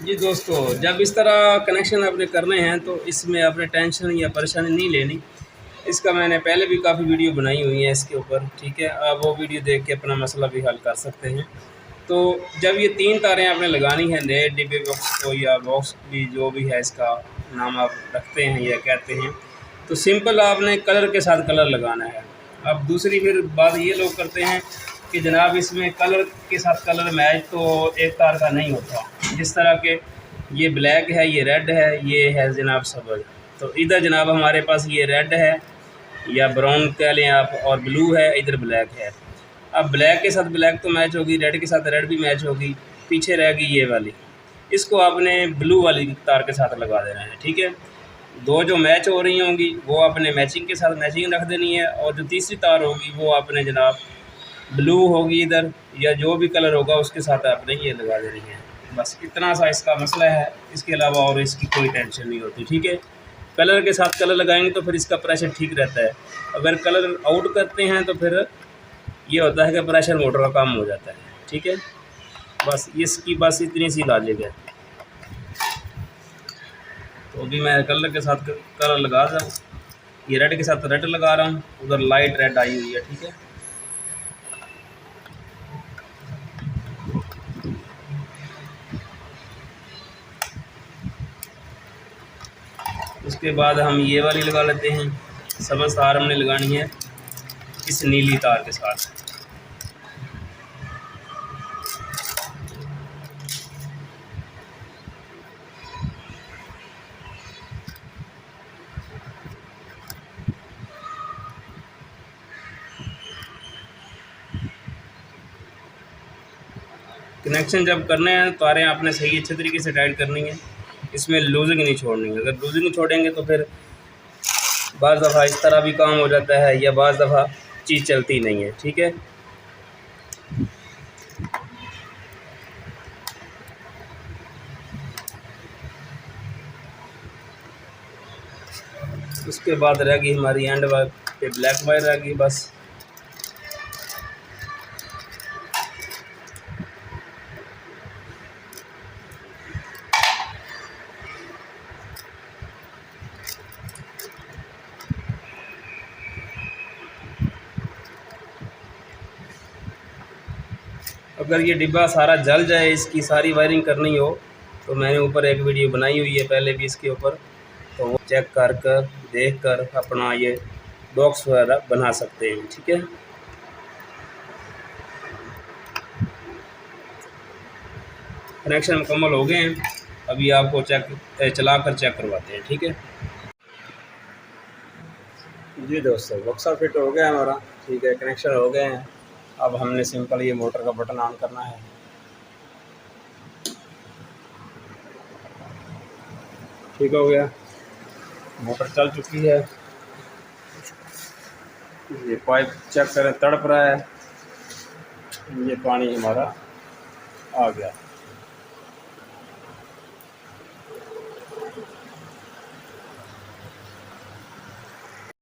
जी दोस्तों, जब इस तरह कनेक्शन आपने करने हैं तो इसमें आपने टेंशन या परेशानी नहीं लेनी। इसका मैंने पहले भी काफ़ी वीडियो बनाई हुई है इसके ऊपर, ठीक है। आप वो वीडियो देख के अपना मसला भी हल कर सकते हैं। तो जब ये 3 तारें आपने लगानी हैं नए डिब्बे बॉक्स को या बॉक्स भी जो भी है इसका नाम आप रखते हैं या कहते हैं, तो सिंपल आपने कलर के साथ कलर लगाना है। अब दूसरी फिर बात ये लोग करते हैं कि जनाब इसमें कलर के साथ कलर मैच तो एक तार का नहीं होता। जिस तरह के ये ब्लैक है, ये रेड है, ये है जनाब सब्ज़, तो इधर जनाब हमारे पास ये रेड है या ब्राउन कह लें आप, और ब्लू है, इधर ब्लैक है। अब ब्लैक के साथ ब्लैक तो मैच होगी, रेड के साथ रेड भी मैच होगी, पीछे रहेगी ये वाली। इसको आपने ब्लू वाली तार के साथ लगा देना है, ठीक है। 2 जो मैच हो रही होंगी वो आपने मैचिंग के साथ मैचिंग रख देनी है, और जो तीसरी तार होगी वो आपने जनाब ब्लू होगी इधर या जो भी कलर होगा उसके साथ आपने ये लगा देनी है। बस इतना सा इसका मसला है, इसके अलावा और इसकी कोई टेंशन नहीं होती, ठीक है। कलर के साथ कलर लगाएंगे तो फिर इसका प्रेशर ठीक रहता है। अगर कलर आउट करते हैं तो फिर ये होता है कि प्रेशर मोटर का कम हो जाता है, ठीक है। बस इसकी बस इतनी सी लॉजिक है। तो अभी मैं कलर के साथ कलर लगा रहा हूँ, ये रेड के साथ रेड लगा रहा हूँ, उधर लाइट रेड आई हुई है, ठीक है। उसके बाद हम ये वाली लगा लेते हैं। सब्ज़ तार हमने लगानी है इस नीली तार के साथ। कनेक्शन जब करने हैं तारें आपने सही अच्छे तरीके से टाइट करनी है, इसमें लूजिंग नहीं छोड़नी है। अगर लूजिंग छोड़ेंगे तो फिर बाज़ दफ़ा इस तरह भी काम हो जाता है या बाज़ दफ़ा चीज़ चलती नहीं है। ठीक है, उसके बाद रह गई हमारी एंड वायर पे ब्लैक वायर रह गई बस। अगर ये डिब्बा सारा जल जाए, इसकी सारी वायरिंग करनी हो, तो मैंने ऊपर एक वीडियो बनाई हुई है पहले भी इसके ऊपर, तो वो चेक कर कर देख कर अपना ये बॉक्स वगैरह बना सकते हैं। ठीक है, कनेक्शन मुकम्मल हो गए हैं। अभी आपको चला कर चेक करवाते हैं। ठीक है जी दोस्तों, बक्सा फिट हो गया हमारा। ठीक है, कनेक्शन हो गए हैं। अब हमने सिंपल ये मोटर का बटन ऑन करना है। ठीक हो गया, मोटर चल चुकी है। ये पाइप चेक करें, तड़प रहा है। ये पानी हमारा आ गया।